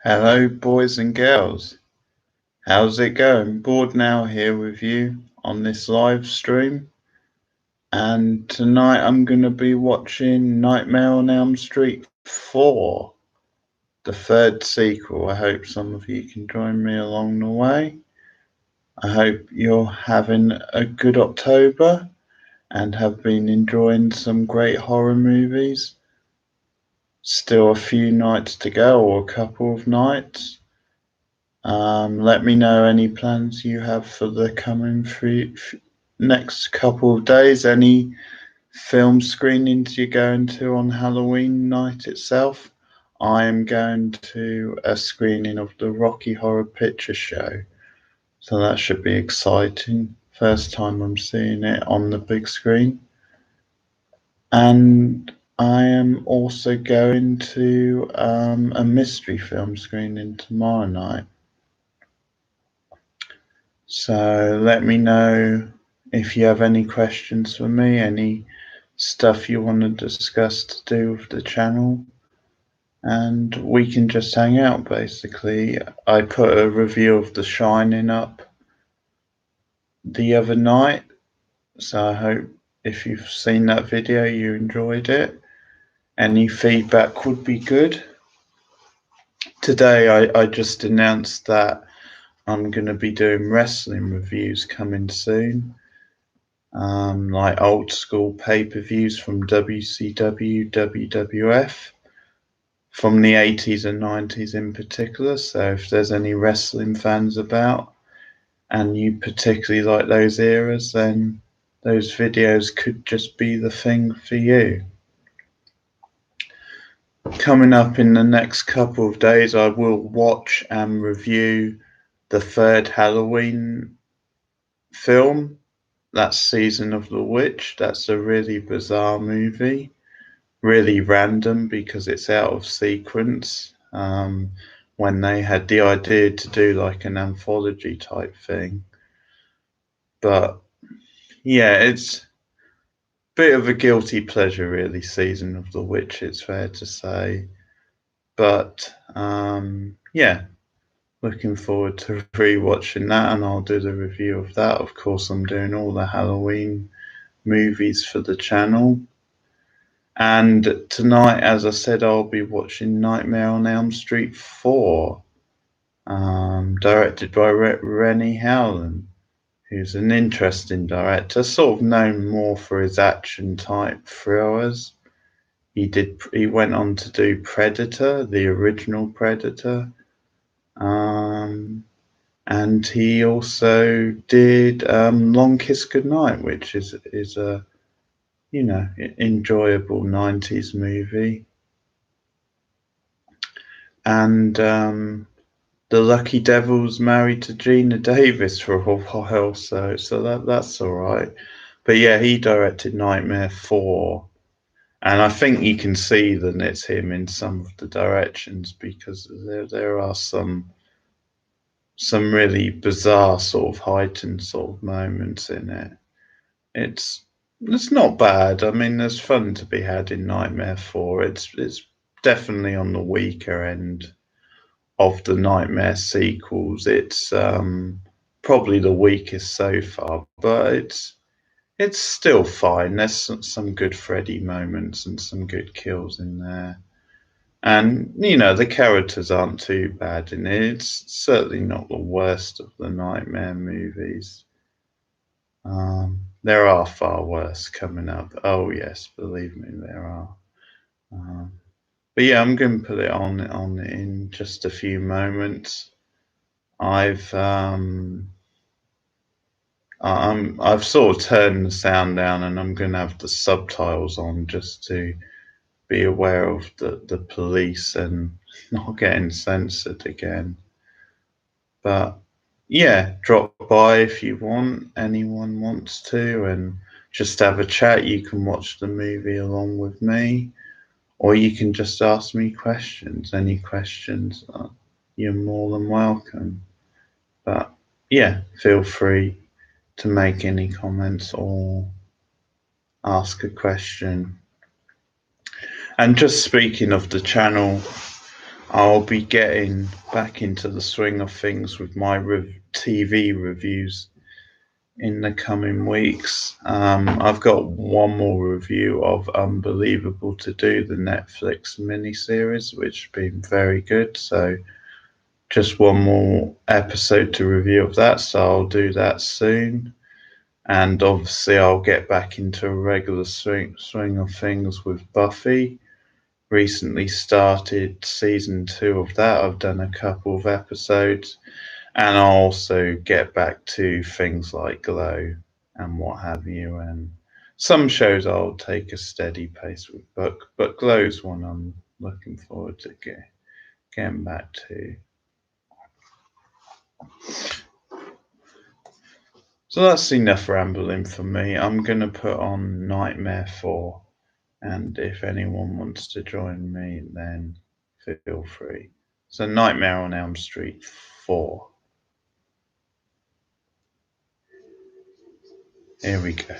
Hello, boys and girls. How's it going? Bored now here with you on this live stream. And tonight I'm going to be watching Nightmare on Elm Street 4, the third sequel. I hope some of you can join me along the way. I hope you're having a good October and have been enjoying some great horror movies. Still a few nights to go, or a couple of nights. Let me know any plans you have for the coming next couple of days. Any film screenings you're going to on Halloween night itself. I am going to a screening of the Rocky Horror Picture Show, so that should be exciting. First time I'm seeing it on the big screen. And I am also going to a mystery film screening tomorrow night. So let me know if you have any questions for me, any stuff you want to discuss to do with the channel, and we can just hang out basically. I put a review of The Shining up the other night, so I hope if you've seen that video you enjoyed it. Any feedback would be good. Today I just announced that I'm going to be doing wrestling reviews coming soon. Like old school pay-per-views from WCW, WWF, from the 80s and 90s in particular. So if there's any wrestling fans about and you particularly like those eras, then those videos could just be the thing for you. Coming up in the next couple of days, I will watch and review the third Halloween film. That's Season of the Witch. That's a really bizarre movie, really random because it's out of sequence. When they had the idea to do like an anthology type thing. But yeah, it's a bit of a guilty pleasure really, Season of the Witch, it's fair to say. But yeah, looking forward to rewatching that, and I'll do the review of that. Of course, I'm doing all the Halloween movies for the channel. And tonight, as I said, I'll be watching Nightmare on Elm Street 4, directed by Rennie Howland, who's an interesting director, sort of known more for his action type thrillers. He went on to do Predator, the original Predator, and he also did Long Kiss Goodnight, which is a enjoyable 90s movie. And The Lucky Devil's married to Gina Davis for a while, so that's all right. But yeah, he directed Nightmare 4, and I think you can see that it's him in some of the directions, because there are some really bizarre sort of heightened sort of moments in it. It's not bad. I mean, there's fun to be had in Nightmare 4. It's definitely on the weaker end of the Nightmare sequels. It's probably the weakest so far, but it's still fine. There's some good Freddy moments and some good kills in there. And, the characters aren't too bad in it. It's certainly not the worst of the Nightmare movies. There are far worse coming up. Oh, yes, believe me, there are. But yeah, I'm going to put it on in just a few moments. I've sort of turned the sound down, and I'm going to have the subtitles on just to be aware of the police and not getting censored again. But yeah, drop by if you want. Anyone wants to, and just have a chat. You can watch the movie along with me, or you can just ask me questions. Any questions, you're more than welcome. But yeah, feel free to make any comments or ask a question. And just speaking of the channel, I'll be getting back into the swing of things with my TV reviews in the coming weeks. I've got one more review of Unbelievable to do, the Netflix miniseries, which has been very good. So just one more episode to review of that. So I'll do that soon. And obviously, I'll get back into a regular swing of things with Buffy. Recently started season 2 of that. I've done a couple of episodes, and I'll also get back to things like Glow and what have you. And some shows I'll take a steady pace with, but Glow's one I'm looking forward to getting back to. So that's enough rambling for me. I'm gonna put on Nightmare 4. And if anyone wants to join me, then feel free. So, Nightmare on Elm Street 4. Here we go.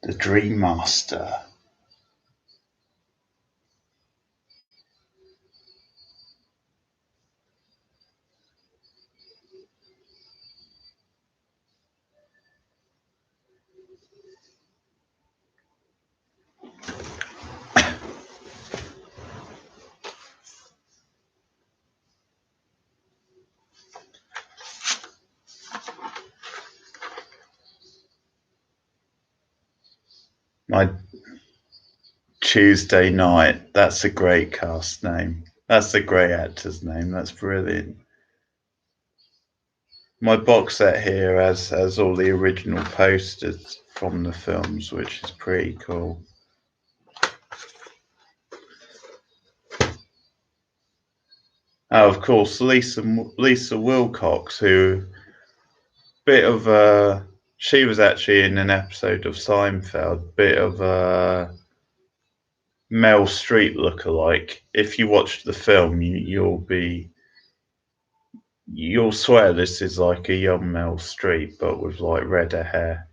The Dream Master. My Tuesday Night. That's a great cast name. That's a great actor's name. That's brilliant. My box set here has all the original posters from the films, which is pretty cool. Oh, of course, Lisa Wilcox, who bit of a she was actually in an episode of Seinfeld, bit of a Mel Street lookalike. If you watch the film, you'll swear this is like a young Mel Street, but with like redder hair.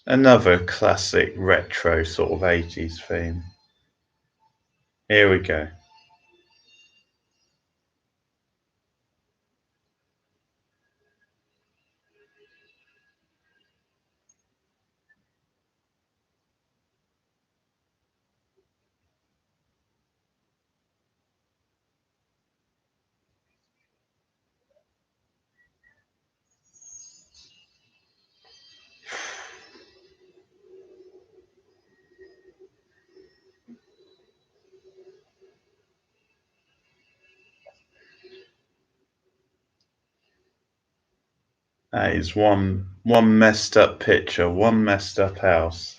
Another classic retro sort of 80s theme. Here we go. That is one messed up picture, one messed up house.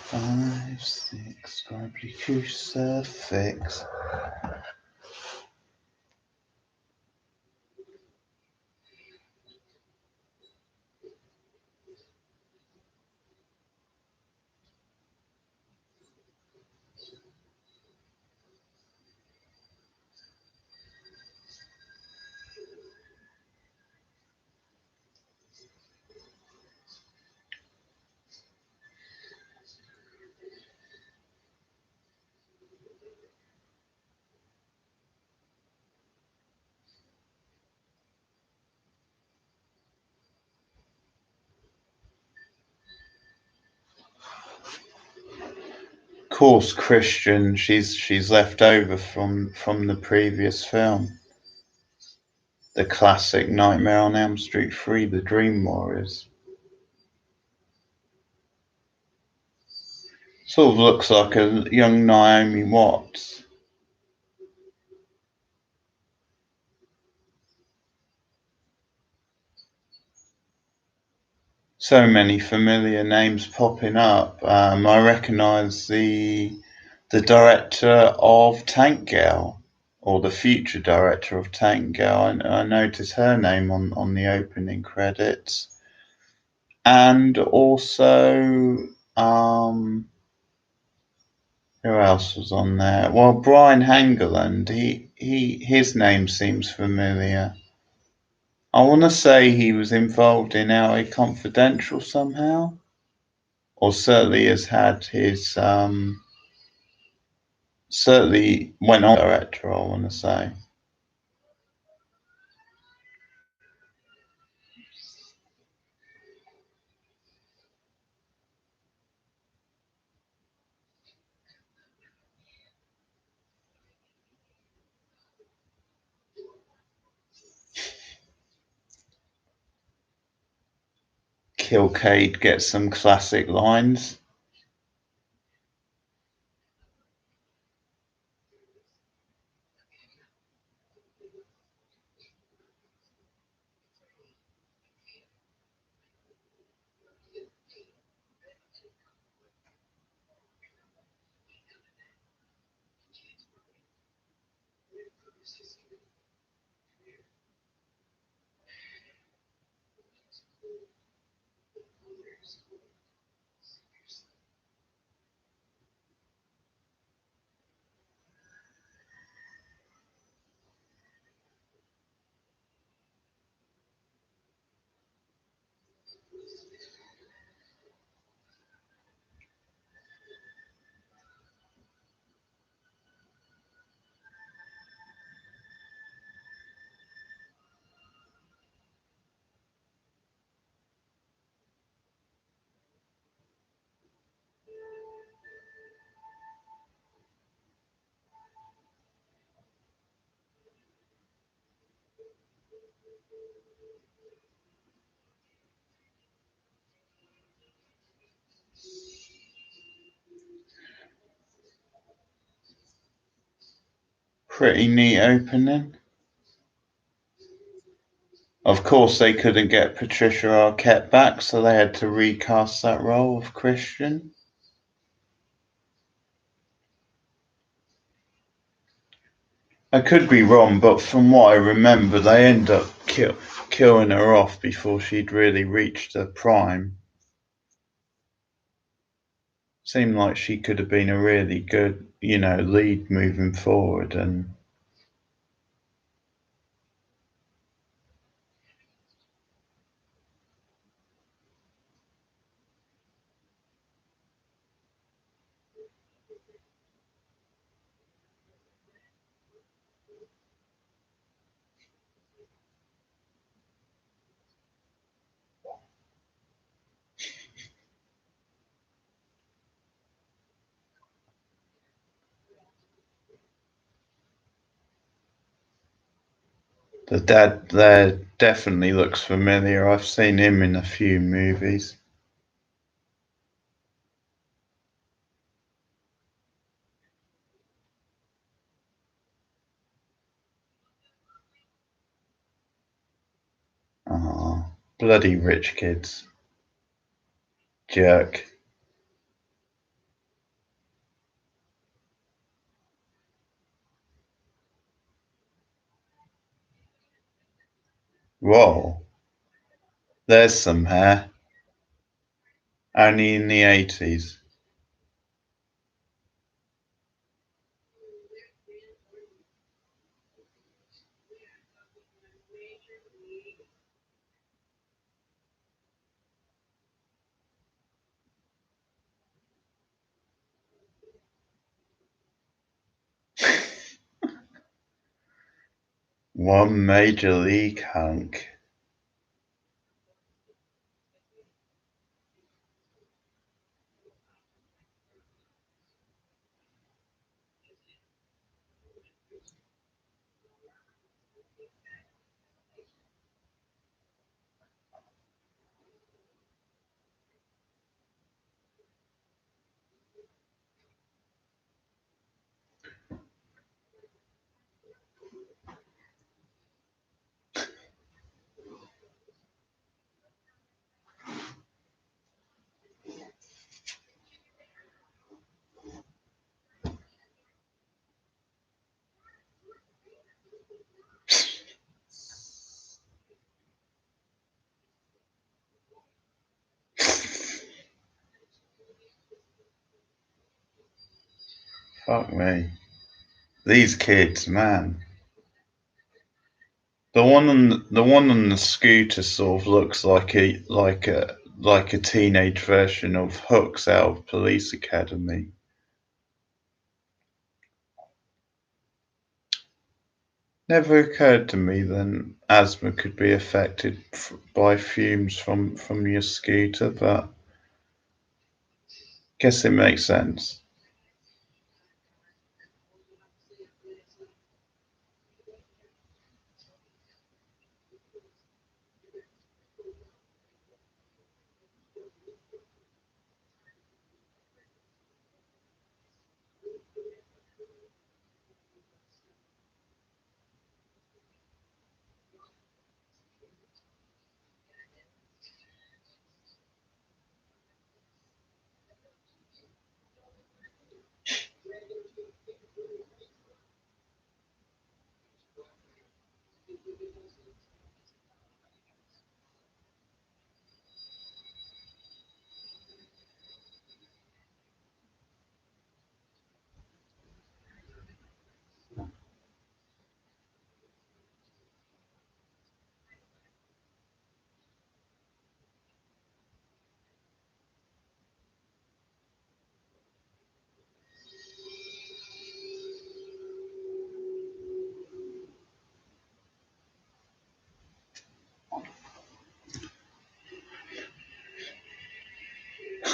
Five, six, scribbly crucifix. Course Christian, she's left over from the previous film, the classic Nightmare on Elm Street 3, The Dream Warriors. Sort of looks like a young Naomi Watts. So many familiar names popping up. I recognise the director of Tank Girl, or the future director of Tank Girl. I noticed her name on the opening credits, and also who else was on there? Well, Brian Hangeland. His name seems familiar. I want to say he was involved in LA Confidential somehow, or certainly has had his certainly went on director. I want to say Kilcade gets some classic lines. Pretty neat opening. Of course, they couldn't get Patricia Arquette back, so they had to recast that role of Christian. I could be wrong, but from what I remember, they end up killing her off before she'd really reached her prime. Seemed like she could have been a really good, lead moving forward. And the dad there definitely looks familiar. I've seen him in a few movies. Oh, bloody rich kids. Jerk. Whoa, there's some hair. Only in the 80s. One, major league hunk. Fuck me. These kids, man. The one on the scooter sort of looks like a teenage version of Hooks out of Police Academy. Never occurred to me then asthma could be affected by fumes from your scooter, but guess it makes sense.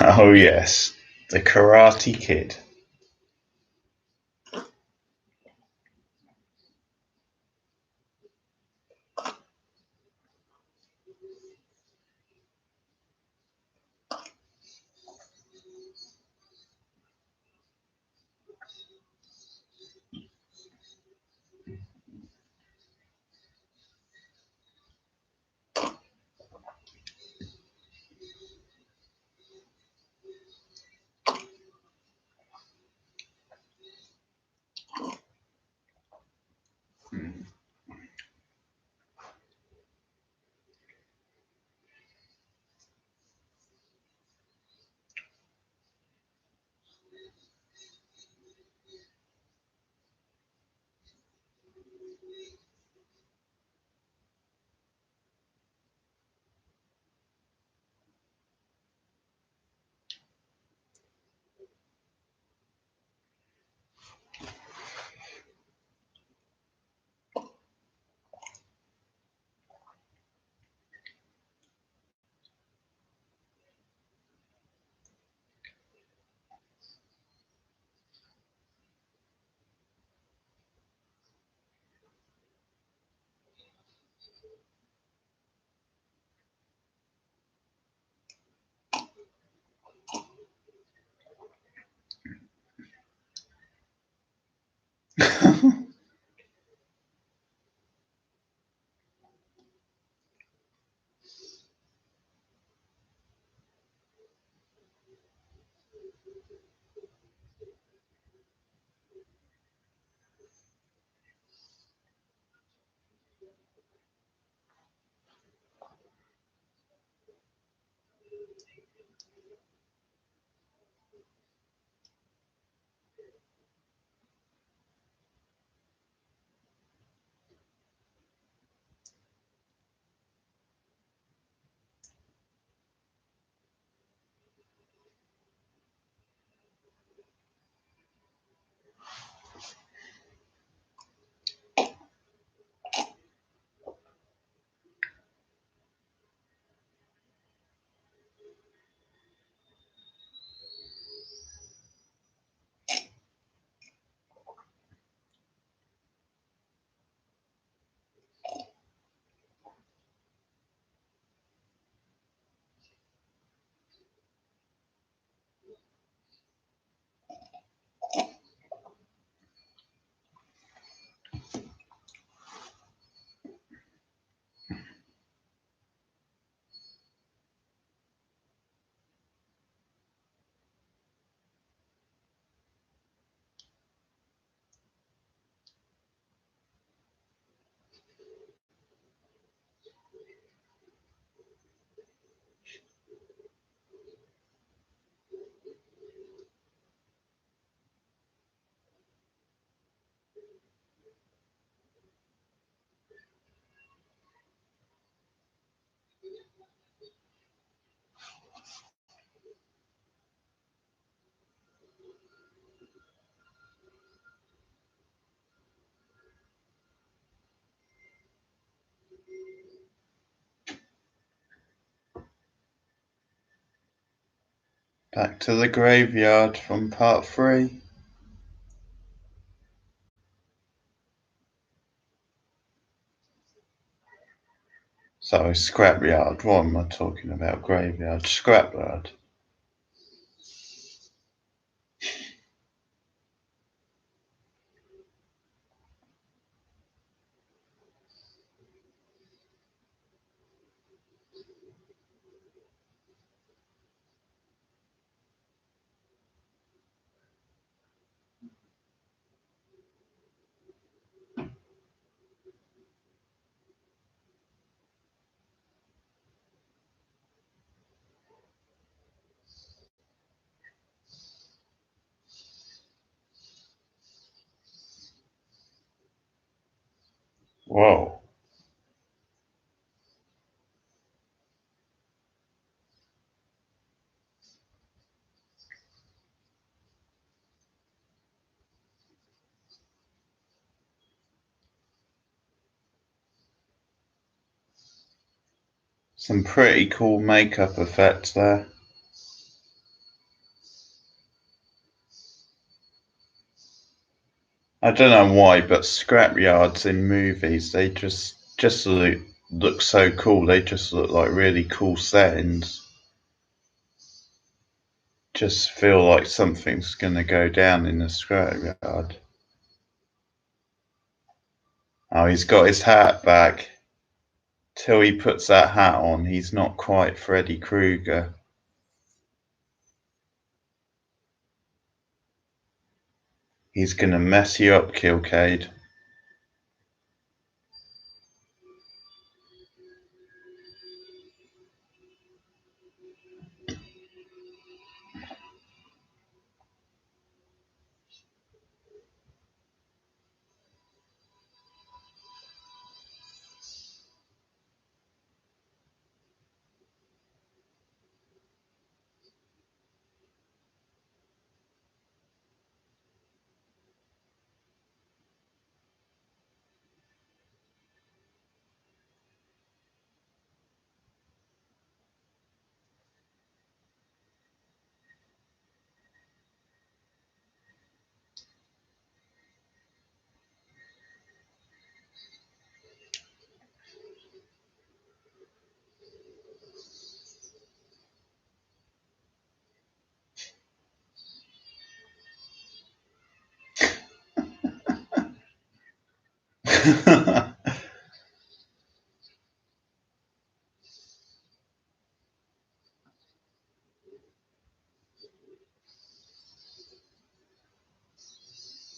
Oh yes, the Karate Kid. Back to the Graveyard from part 3. Sorry, Scrapyard. What am I talking about? Graveyard. Scrapyard. Whoa. Some pretty cool makeup effects there. I don't know why, but scrapyards in movies, they just look so cool. They just look like really cool settings. Just feel like something's gonna go down in a scrapyard. Oh, he's got his hat back. Till he puts that hat on, he's not quite Freddy Krueger. He's gonna mess you up, Kilcade.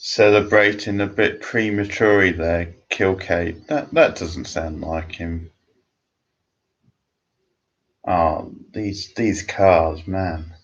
Celebrating a bit prematurely there, Kilcade. That doesn't sound like him. Oh, these cars, man.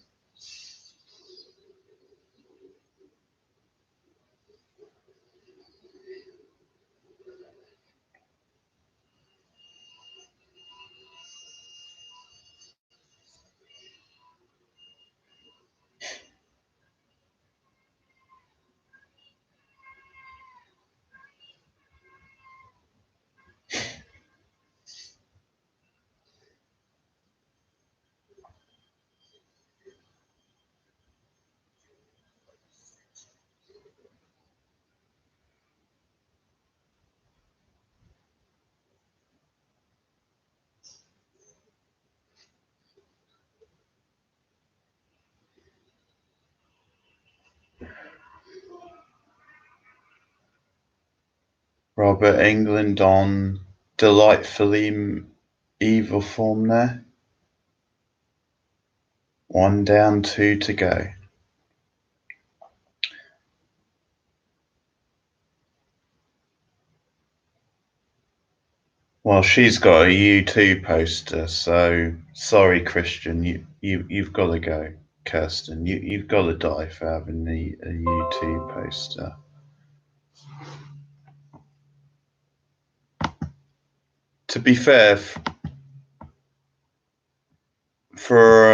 Robert Englund on delightfully evil form there. 1 down, 2 to go. Well, she's got a U2 poster, so sorry, Christian, you've got to go. Kirsten, you've got to die for having a U2 poster. To be fair, for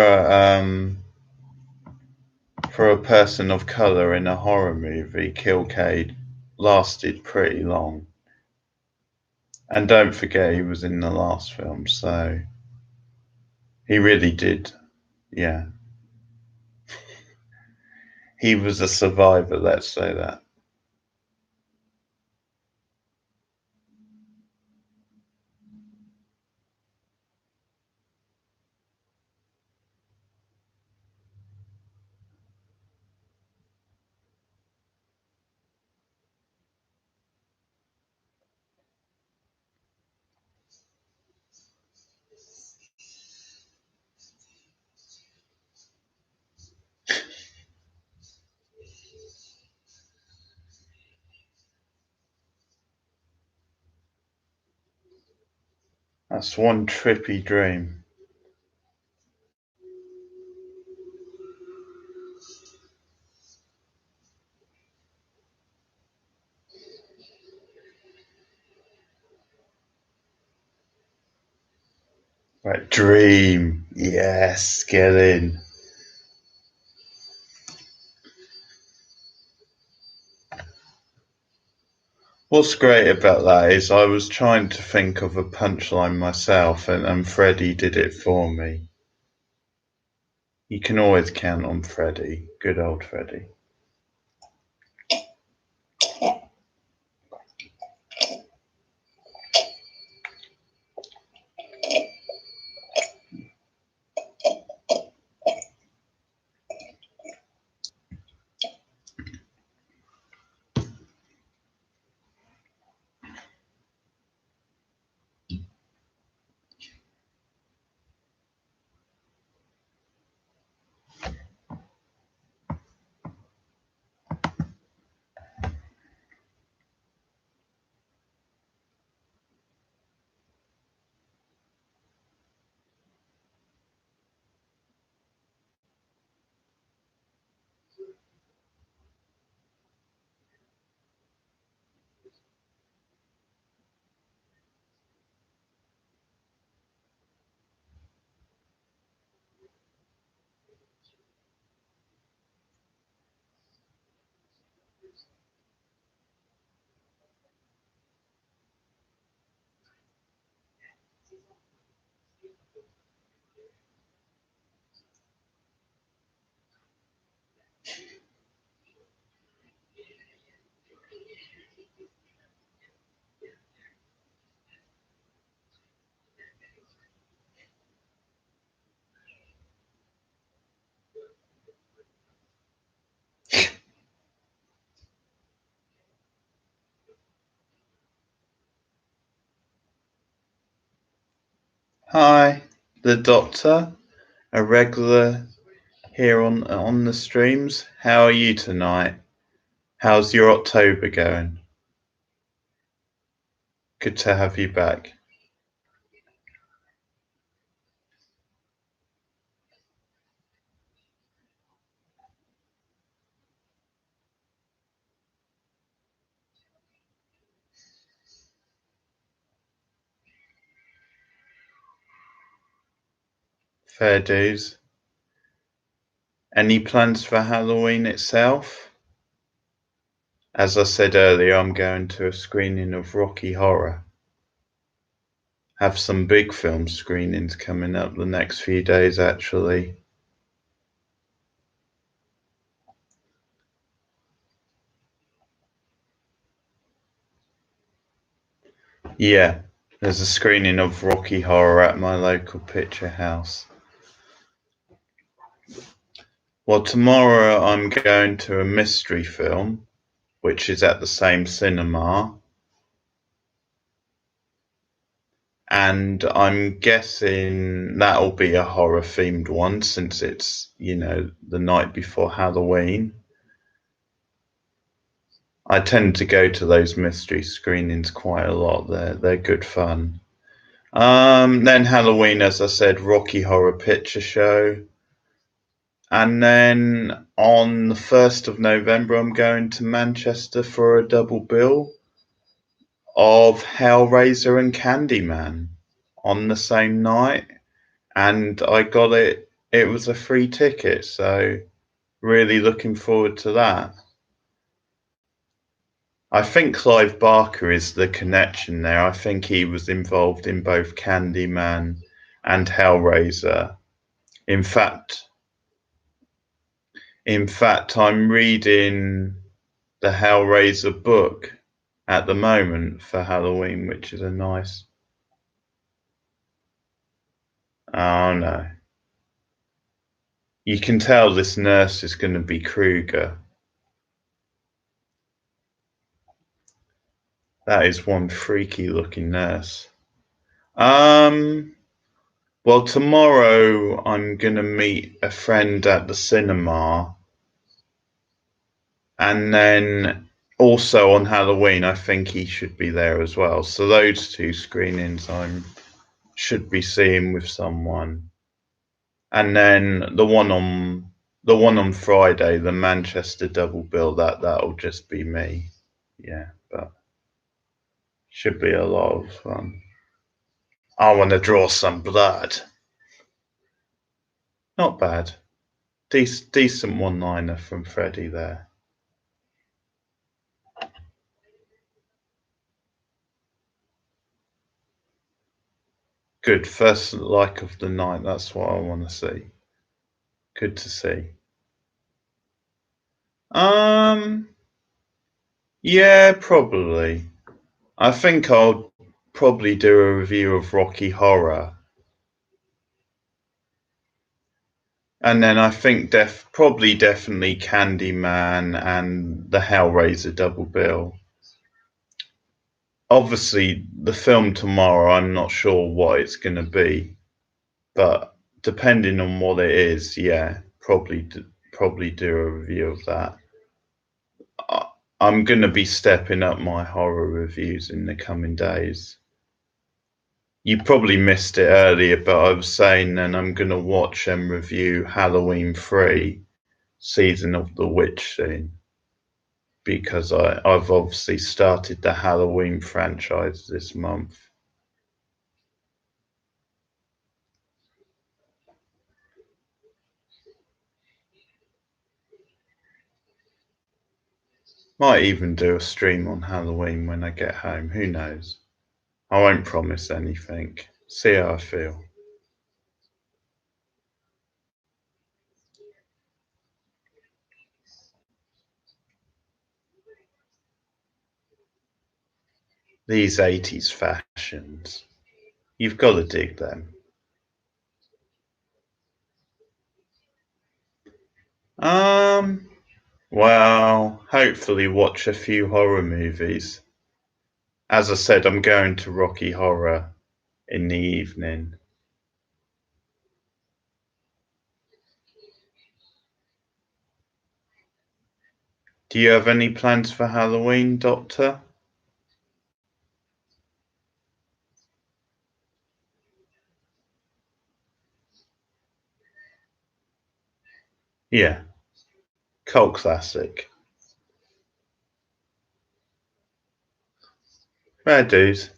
a person of colour in a horror movie, Kilcade lasted pretty long. And don't forget, he was in the last film, so he really did, yeah. He was a survivor, let's say that. That's one trippy dream. Right, dream. Yes, get in. What's great about that is I was trying to think of a punchline myself, and Freddie did it for me. You can always count on Freddie. Good old Freddie. Hi, the Doctor, a regular here on the streams. How are you tonight? How's your October going? Good to have you back. Fair dues. Any plans for Halloween itself? As I said earlier, I'm going to a screening of Rocky Horror. Have some big film screenings coming up the next few days, actually. Yeah, there's a screening of Rocky Horror at my local picture house. Well, tomorrow I'm going to a mystery film, which is at the same cinema. And I'm guessing that'll be a horror themed one since it's, the night before Halloween. I tend to go to those mystery screenings quite a lot. They're good fun. Then Halloween, as I said, Rocky Horror Picture Show. And then on the 1st of November, I'm going to Manchester for a double bill of Hellraiser and Candyman on the same night. And I got it. It was a free ticket, so really looking forward to that. I think Clive Barker is the connection there. I think he was involved in both Candyman and Hellraiser. In fact, In fact, I'm reading the Hellraiser book at the moment for Halloween, which is a nice. Oh no. You can tell this nurse is going to be Kruger. That is one freaky looking nurse. Well, tomorrow I'm going to meet a friend at the cinema. And then also on Halloween, I think he should be there as well. So those two screenings I should be seeing with someone. And then the one on Friday, the Manchester double bill, that'll just be me. Yeah, but should be a lot of fun. I want to draw some blood. Not bad. Decent one-liner from Freddie there. Good. First like of the night. That's what I want to see. Good to see. Um, yeah, probably. I think I'll probably do a review of Rocky Horror. And then I think definitely Candyman and the Hellraiser double bill. Obviously, the film tomorrow, I'm not sure what it's going to be, but depending on what it is, yeah, probably do a review of that. I'm going to be stepping up my horror reviews in the coming days. You probably missed it earlier, but I was saying then I'm going to watch and review Halloween 3 Season of the Witch soon because I've obviously started the Halloween franchise this month. Might even do a stream on Halloween when I get home. Who knows? I won't promise anything. See how I feel. These 80s fashions. You've got to dig them. Um, well, hopefully watch a few horror movies. As I said, I'm going to Rocky Horror in the evening. Do you have any plans for Halloween, Doctor? Yeah, cult classic. Fair dues.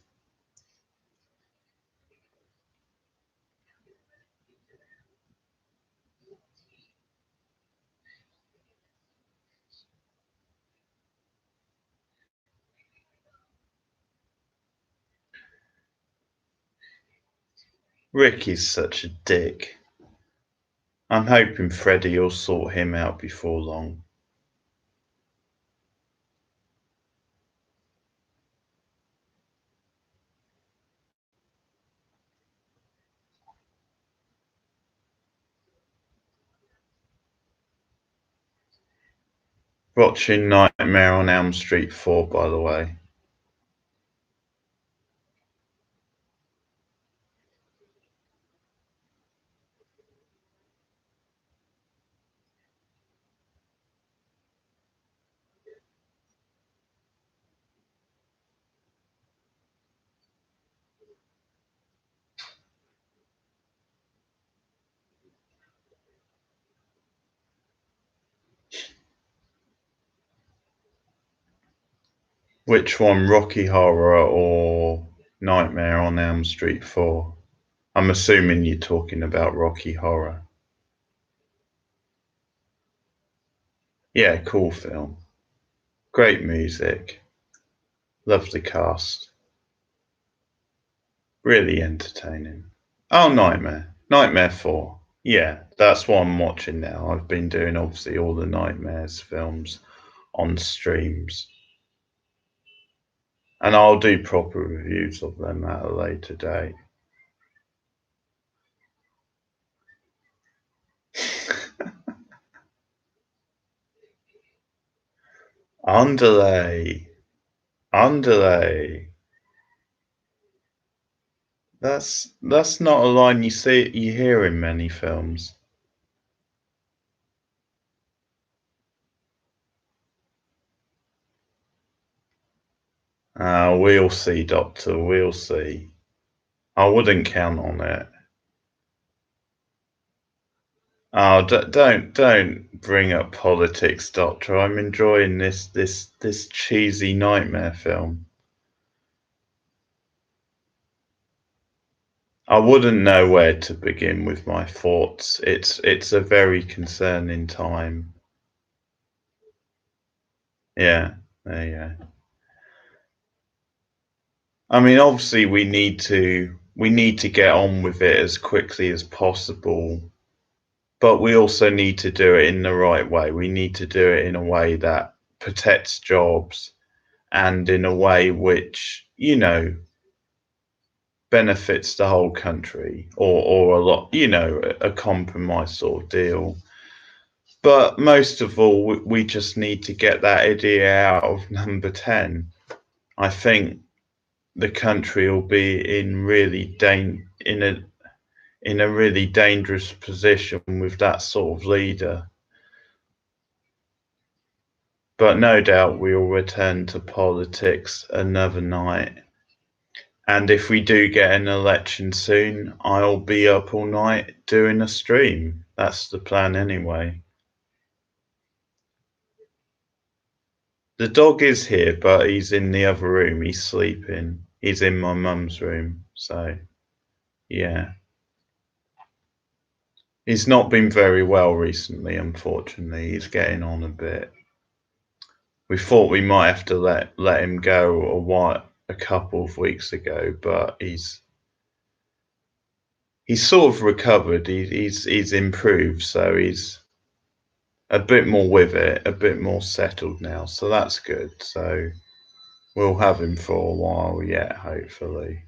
Ricky's such a dick. I'm hoping Freddie will sort him out before long. Watching Nightmare on Elm Street 4, by the way. Which one, Rocky Horror or Nightmare on Elm Street 4? I'm assuming you're talking about Rocky Horror. Yeah, cool film. Great music. Lovely cast. Really entertaining. Oh, Nightmare. Nightmare 4. Yeah, that's what I'm watching now. I've been doing obviously all the Nightmares films on streams, and I'll do proper reviews of them at a later date. Underlay, underlay. That's not a line you hear in many films. We'll see, Doctor. We'll see. I wouldn't count on it. Oh, don't bring up politics, Doctor. I'm enjoying this cheesy nightmare film. I wouldn't know where to begin with my thoughts. It's a very concerning time. Yeah, there you go. I mean, obviously, we need to get on with it as quickly as possible, but we also need to do it in the right way. We need to do it in a way that protects jobs and in a way which, benefits the whole country or a lot, a compromise sort of deal. But most of all, we just need to get that idiot out of number 10. I think the country will be in a really dangerous position with that sort of leader. But no doubt we'll return to politics another night. And if we do get an election soon, I'll be up all night doing a stream. That's the plan anyway. The dog is here, but he's in the other room. He's sleeping. He's in my mum's room. So, yeah. He's not been very well recently, unfortunately. He's getting on a bit. We thought we might have to let him go a couple of weeks ago, but he's sort of recovered. He's improved, so he's a bit more with it, a bit more settled now. So that's good. So we'll have him for a while yet, hopefully.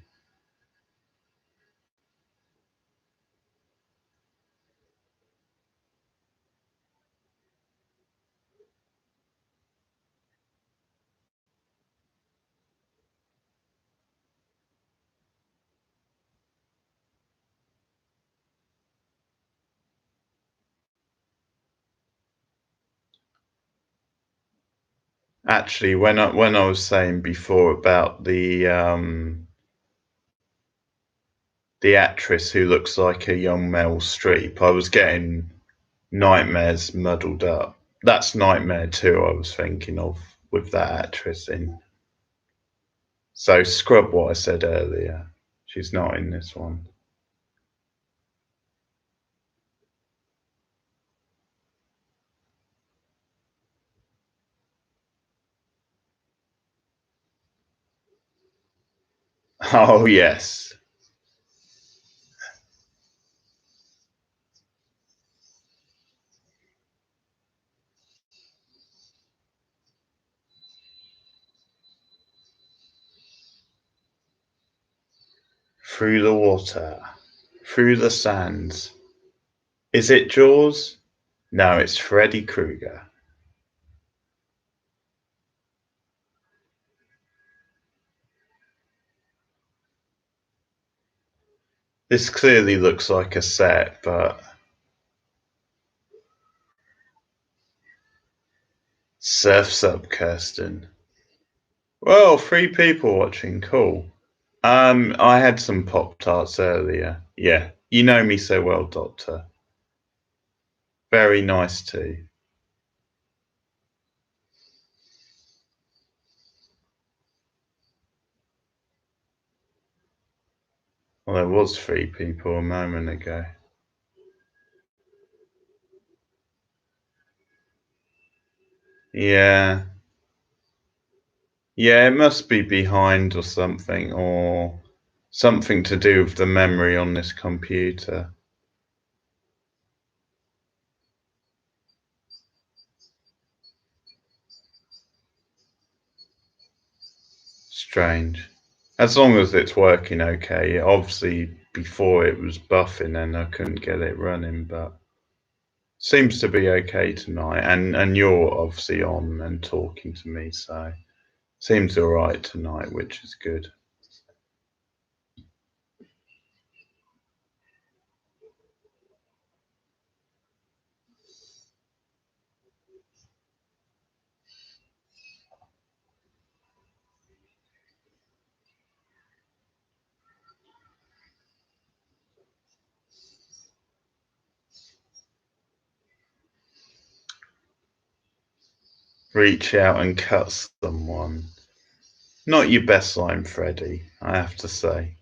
Actually, when I was saying before about the actress who looks like a young Meryl Streep, I was getting Nightmares muddled up. That's Nightmare 2 I was thinking of with that actress in. So scrub what I said earlier. She's not in this one. Oh yes. Through the water. Through the sands. Is it Jaws? No, it's Freddy Krueger. This clearly looks like a set, but surf's up, Kirsten. Well, 3 people watching, cool. I had some Pop Tarts earlier. Yeah, you know me so well, Doctor. Very nice too. Well, there was 3 people a moment ago. Yeah. Yeah, it must be behind or something to do with the memory on this computer. strange. As long as it's working okay. Obviously, before it was buffing and I couldn't get it running, but seems to be okay tonight. And you're obviously on and talking to me, so seems all right tonight, which is good. Reach out and cut someone. Not your best line, Freddie, I have to say.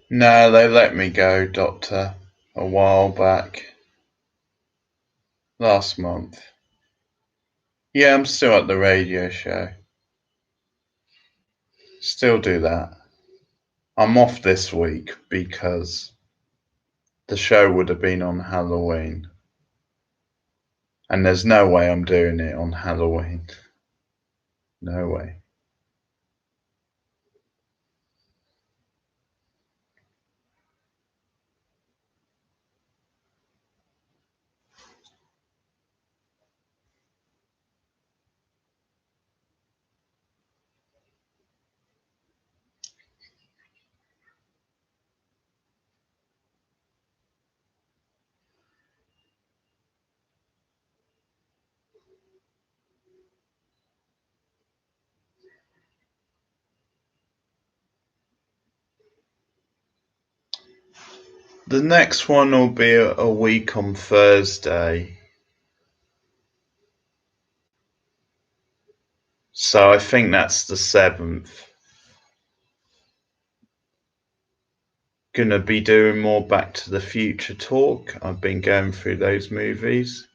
No, they let me go, Doctor, a while back. Last month. Yeah, I'm still at the radio show. Still do that. I'm off this week because the show would have been on Halloween. And there's no way I'm doing it on Halloween. No way. The next one will be a week on Thursday. So I think that's the 7th. Gonna be doing more Back to the Future talk. I've been going through those movies.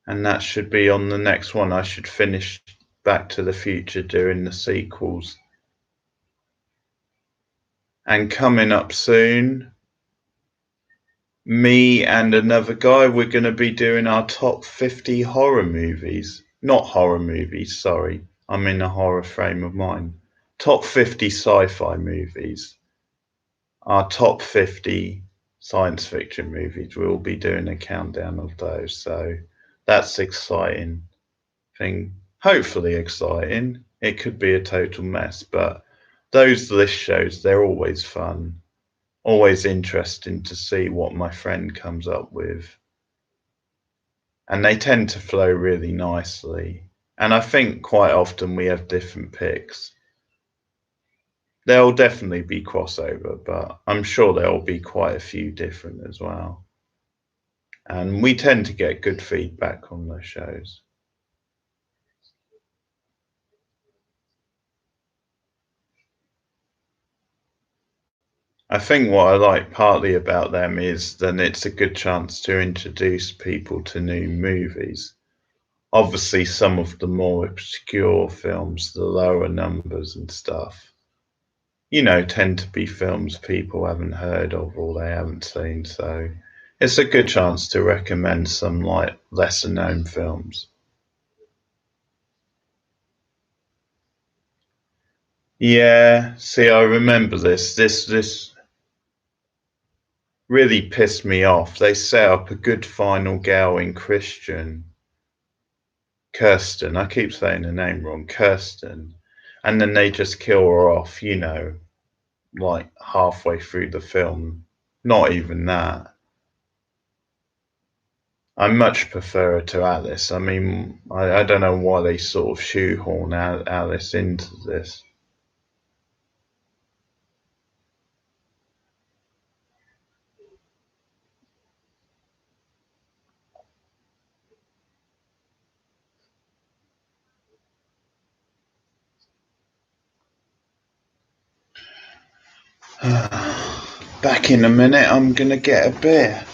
And that should be on the next one. I should finish Back to the Future doing the sequels. And coming up soon, me and another guy, we're going to be doing our top 50 horror movies. Not horror movies, sorry. I'm in a horror frame of mind. Top 50 sci-fi movies. Our top 50 science fiction movies. We'll be doing a countdown of those. So that's exciting thing. Hopefully exciting. It could be a total mess, but those list shows, they're always fun. Always interesting to see what my friend comes up with. And they tend to flow really nicely. And I think quite often we have different picks. There'll definitely be crossover, but I'm sure there'll be quite a few different as well. And we tend to get good feedback on those shows. I think what I like partly about them is then it's a good chance to introduce people to new movies. Obviously, some of the more obscure films, the lower numbers and stuff, tend to be films people haven't heard of or they haven't seen. So it's a good chance to recommend some like lesser known films. Yeah, see, I remember this. This really pissed me off. They set up a good final girl in Kirsten. I keep saying the name wrong, Kirsten, and then they just kill her off. Like halfway through the film. Not even that. I much prefer her to Alice. I mean, I don't know why they sort of shoehorn Alice into this. Back in a minute, I'm gonna get a beer.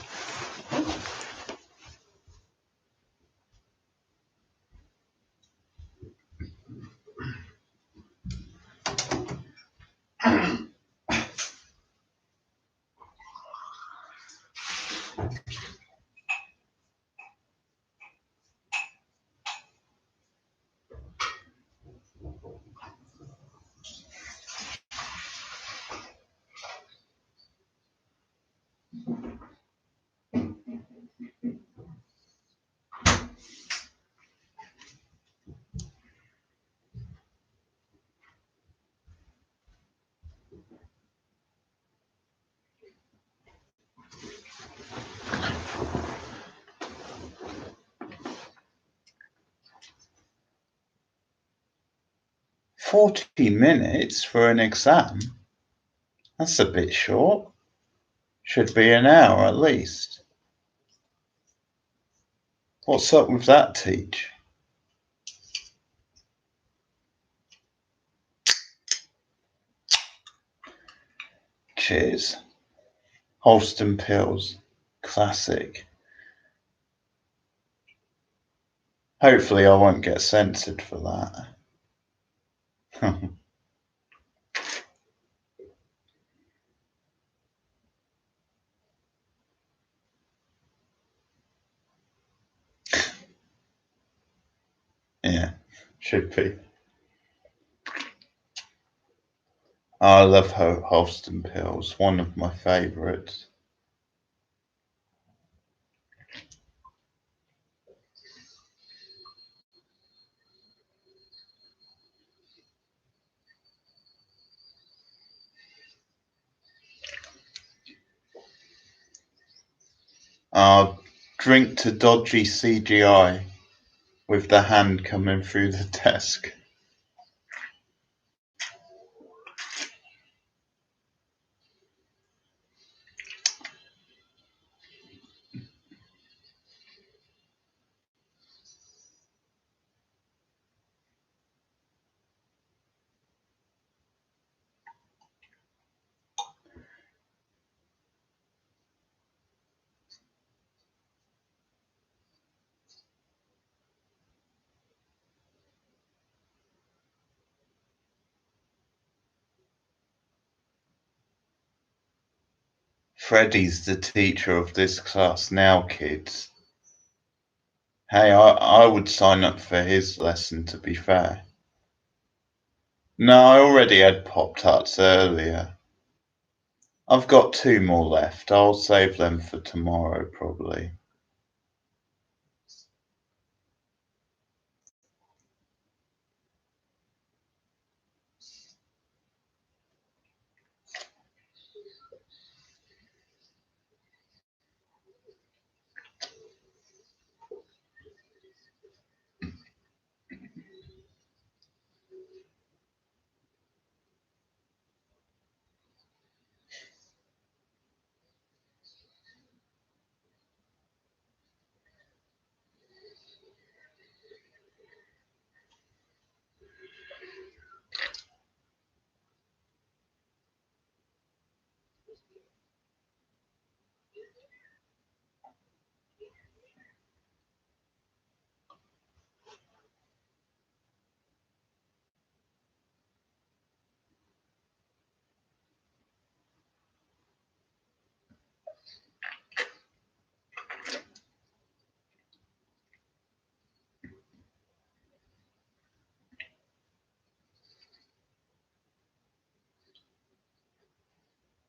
"40 minutes for an exam? That's a bit short. Should be an hour at least. What's up with that, Teach?" Cheers. Holston Pills. Classic. Hopefully I won't get censored for that. Yeah, should be. I love Holston Pills, one of my favourites. Drink to dodgy CGI with the hand coming through the desk. Freddie's the teacher of this class now, kids. Hey, I would sign up for his lesson, to be fair. No, I already had Pop-Tarts earlier. I've got 2 more left. I'll save them for tomorrow, probably.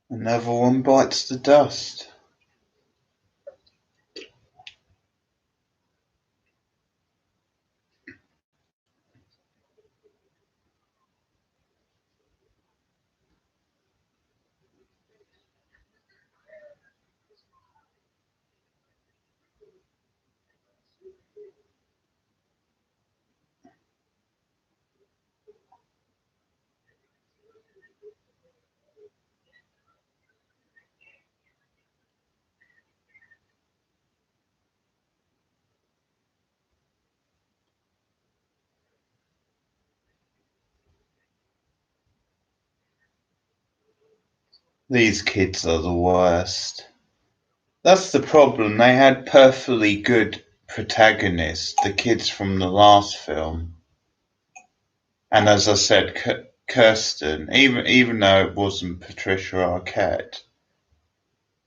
Another one bites the dust. These kids are the worst. That's the problem. They had perfectly good protagonists, the kids from the last film. And as I said, Kirsten, even though it wasn't Patricia Arquette,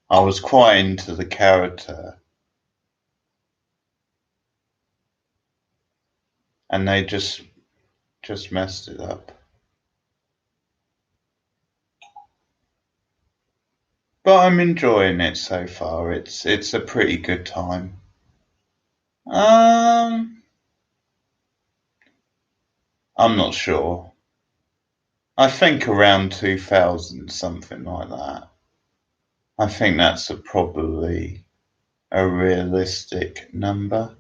I was quite into the character. And they just messed it up. But I'm enjoying it so far. It's a pretty good time. Um, I'm not sure. I think around 2000, something like that. I think that's probably a realistic number.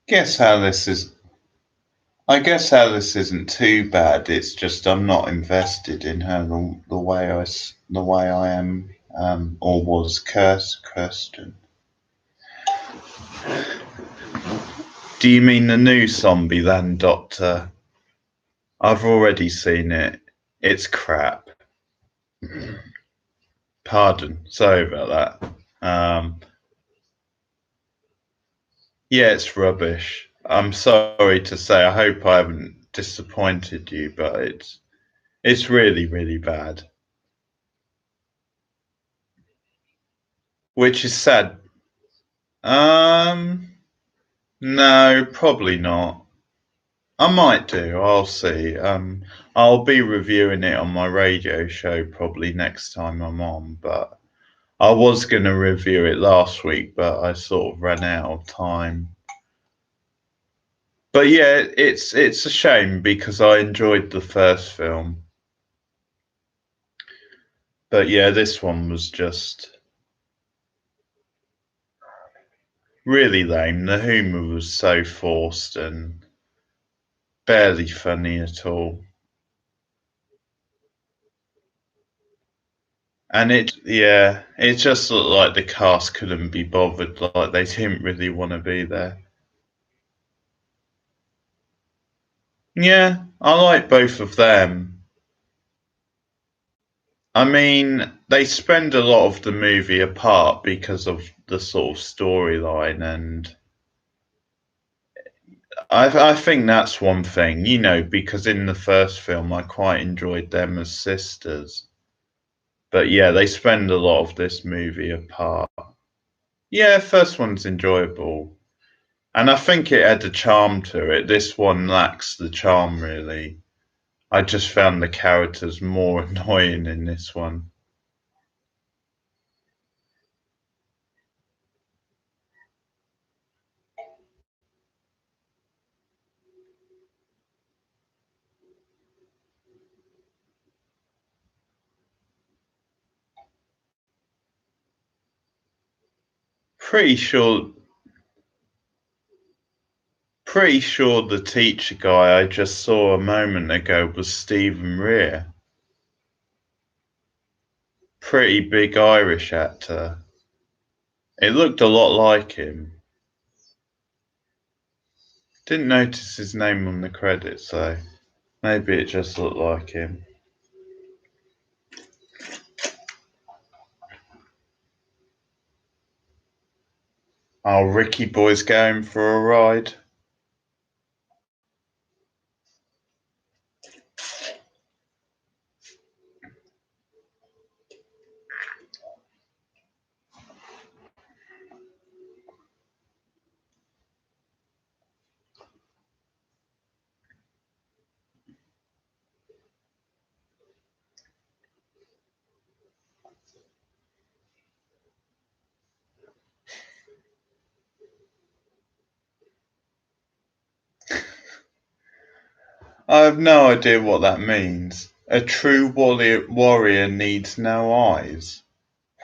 Guess how this is. I guess how this isn't too bad. It's just I'm not invested in her the way I am or was Kirsten. Do you mean the new Zombieland Doctor? I've already seen it. It's crap. Pardon. Sorry about that. Yeah, it's rubbish. I'm sorry to say. I hope I haven't disappointed you, but it's really, really bad. Which is sad. Um, no, probably not. I might do. I'll see. I'll be reviewing it on my radio show probably next time I'm on, but I was going to review it last week, but I sort of ran out of time. But yeah, it's a shame because I enjoyed the first film. But yeah, this one was just really lame. The humour was so forced and barely funny at all. And it just looked like the cast couldn't be bothered, like they didn't really want to be there. Yeah, I like both of them. I mean, they spend a lot of the movie apart because of the sort of storyline, and I think that's one thing, because in the first film I quite enjoyed them as sisters. But yeah, they spend a lot of this movie apart. Yeah, first one's enjoyable. And I think it had a charm to it. This one lacks the charm, really. I just found the characters more annoying in this one. Pretty sure, Pretty sure the teacher guy I just saw a moment ago was Stephen Rea. Pretty big Irish actor. It looked a lot like him. Didn't notice his name on the credits though. Maybe it just looked like him. Oh, Ricky Boy's going for a ride. I have no idea what that means. A true warrior needs no eyes.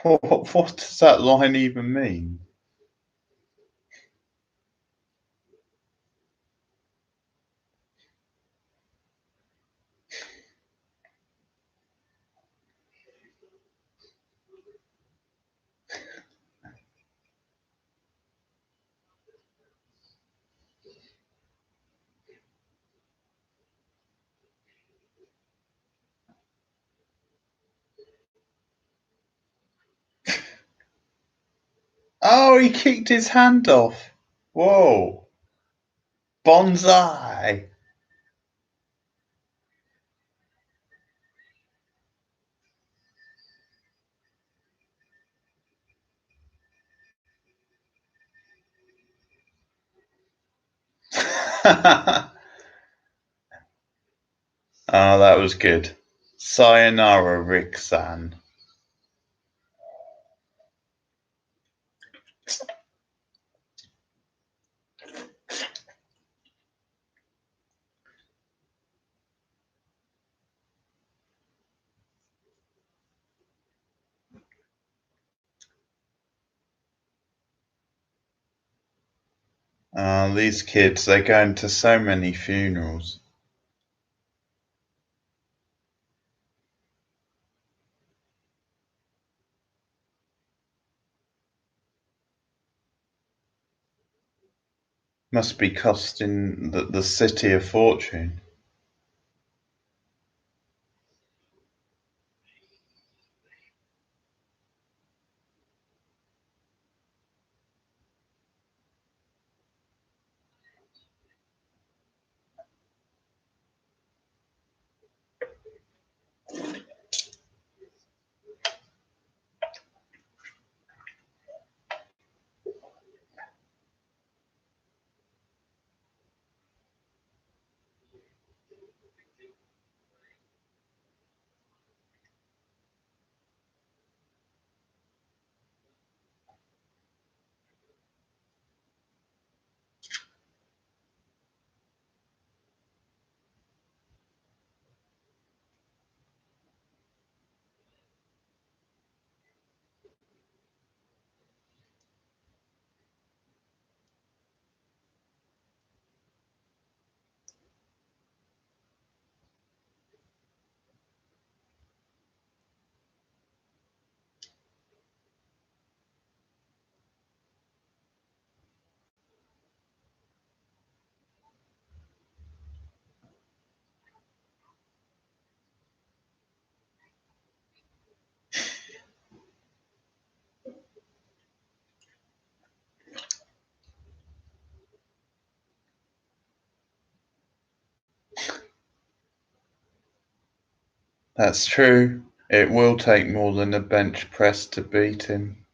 What does that line even mean? Oh, he kicked his hand off. Whoa. Bonsai. Oh, that was good. Sayonara, Rick-san. These kids, they're going to so many funerals. Must be costing the city a fortune. That's true. It will take more than a bench press to beat him.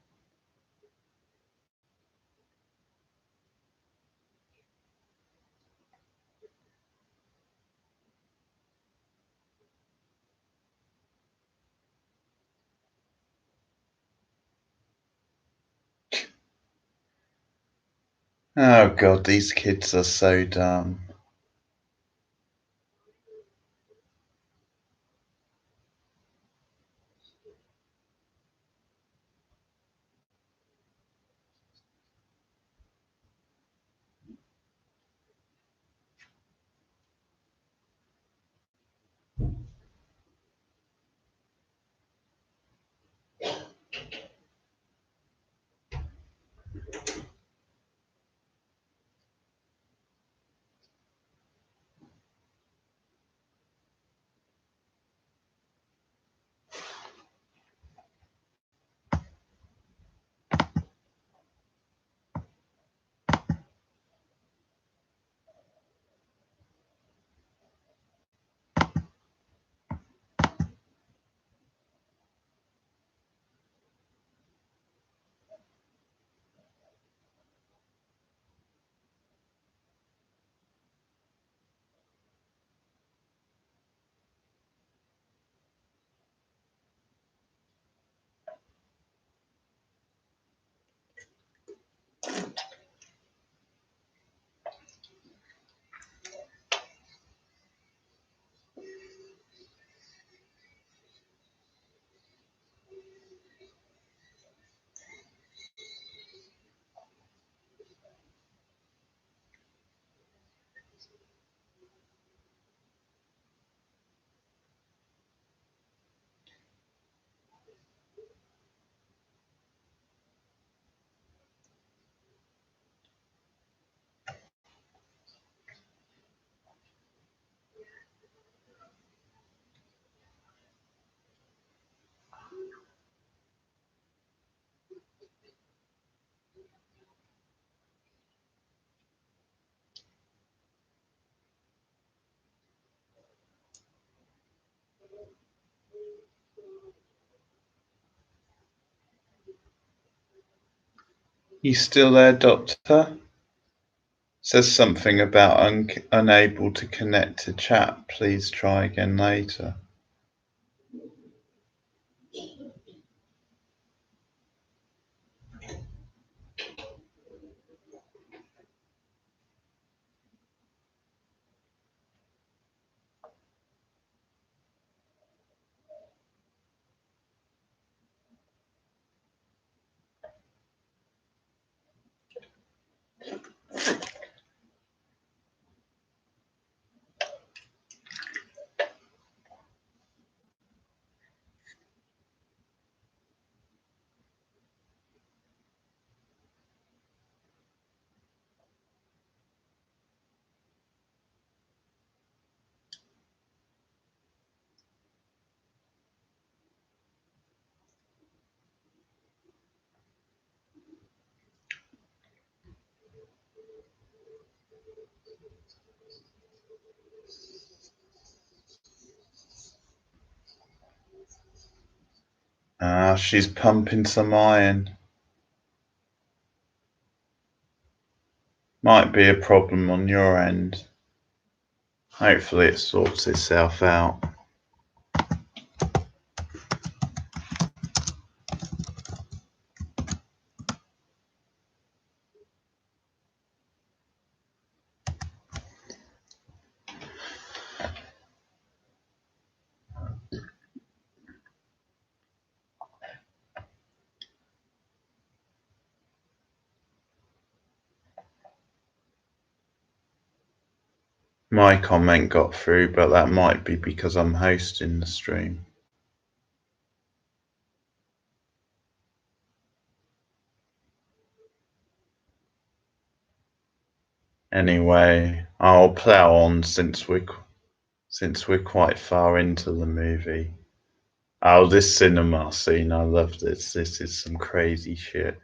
Oh god, these kids are so dumb. You still there, Doctor? Says something about unable to connect to chat. Please try again later. She's pumping some iron. Might be a problem on your end. Hopefully it sorts itself out. My comment got through, but that might be because I'm hosting the stream. Anyway, I'll plough on since we're quite far into the movie. Oh, this cinema scene, I love this. This is some crazy shit.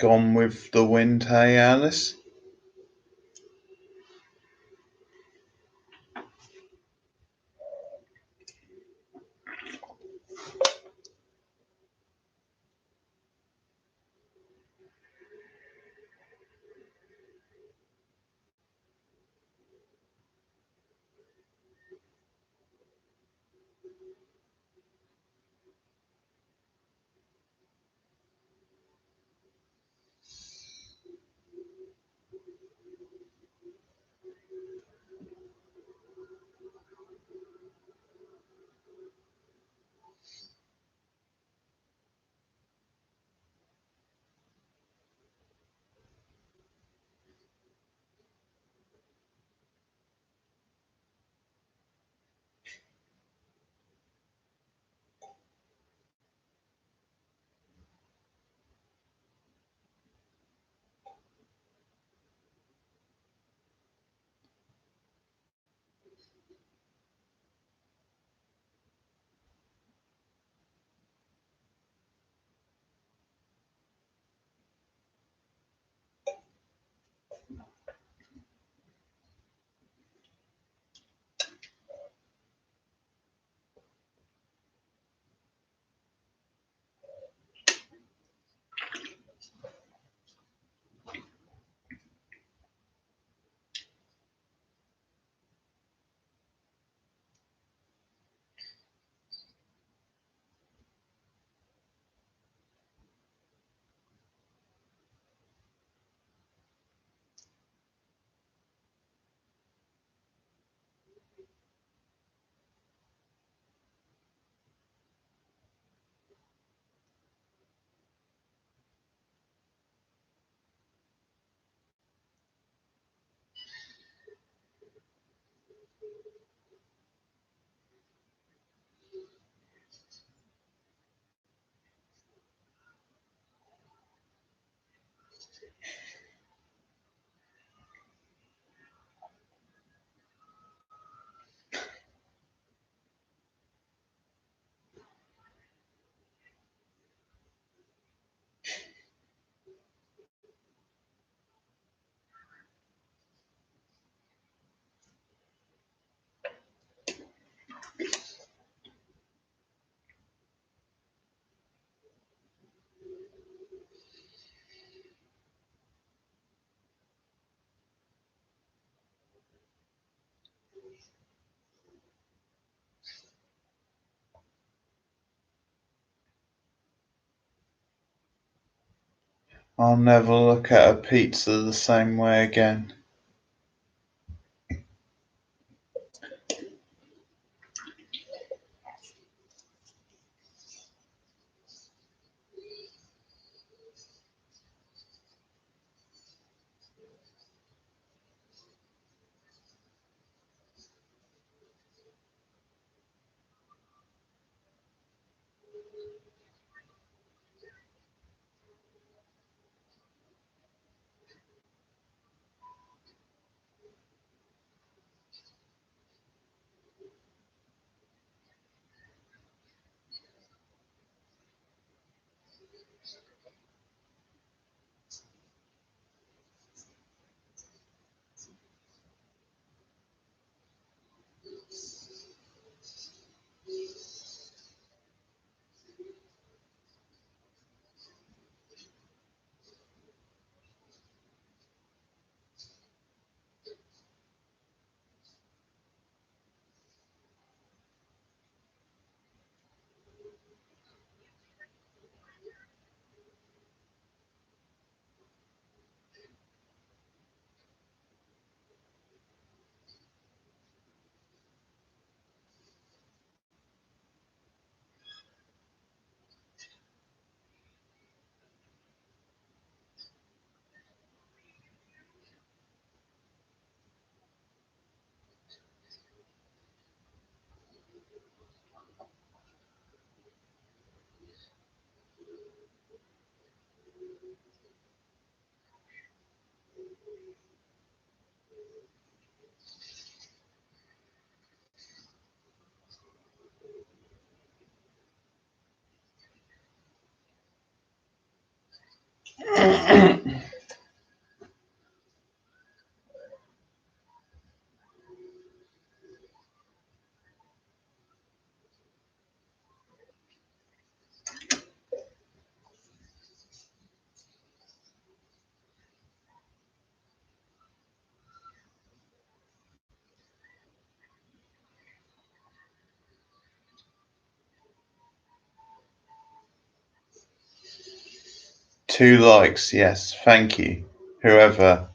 Gone with the wind, hey Alice? I'll never look at a pizza the same way again. Two likes, yes, thank you. Whoever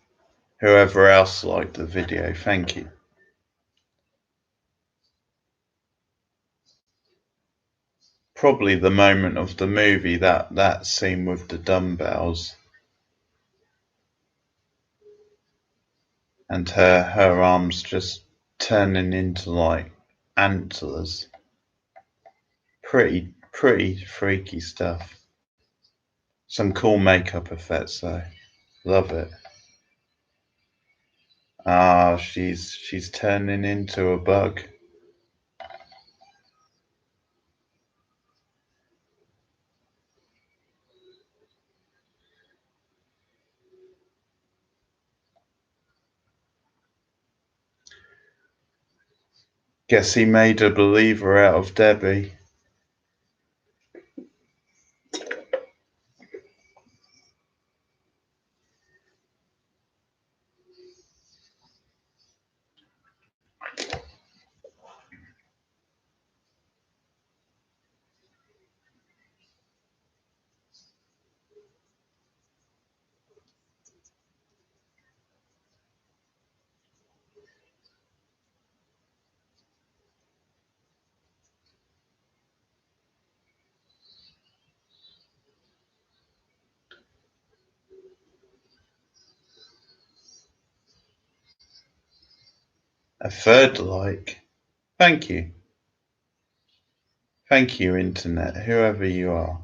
else liked the video, thank you. Probably the moment of the movie, that scene with the dumbbells and her arms just turning into like antlers. Pretty freaky stuff. Some cool makeup effects though. Love it. Ah, she's turning into a bug. Guess he made a believer out of Debbie. A third like. Thank you. Thank you, Internet, whoever you are.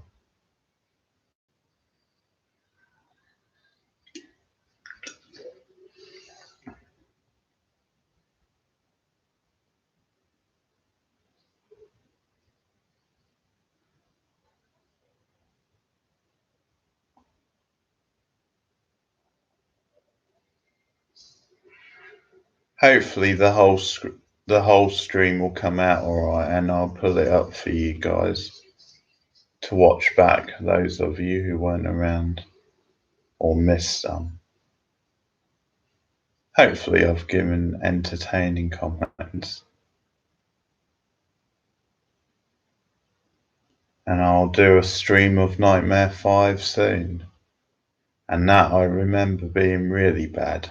Hopefully the whole stream will come out alright, and I'll pull it up for you guys to watch back, those of you who weren't around or missed some. Hopefully I've given entertaining comments. And I'll do a stream of Nightmare 5 soon. and that I remember being really bad.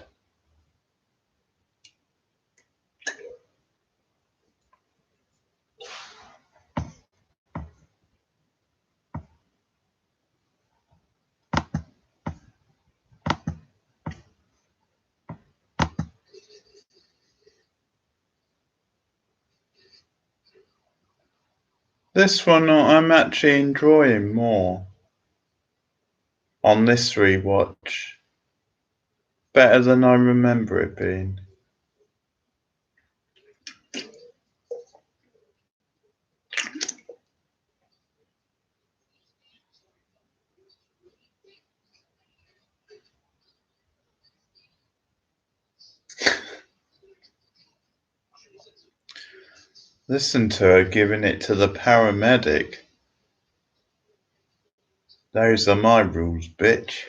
This one I'm actually enjoying more on this rewatch, better than I remember it being. Listen to her giving it to the paramedic. Those are my rules, bitch.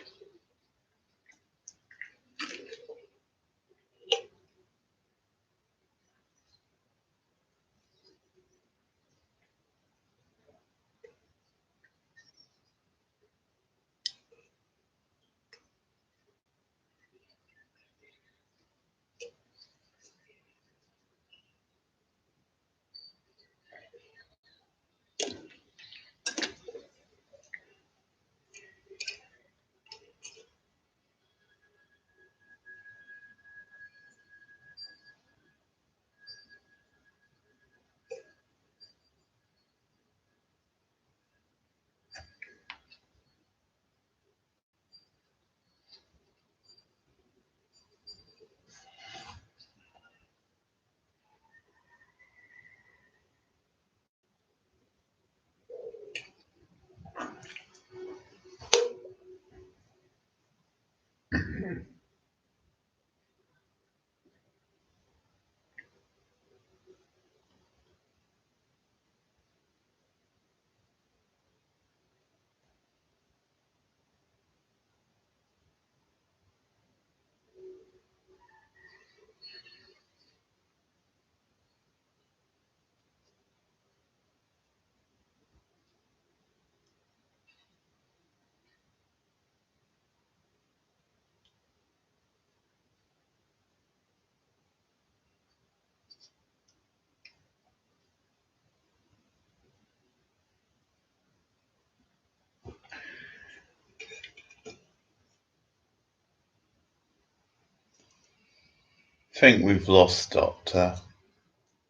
Think we've lost Doctor.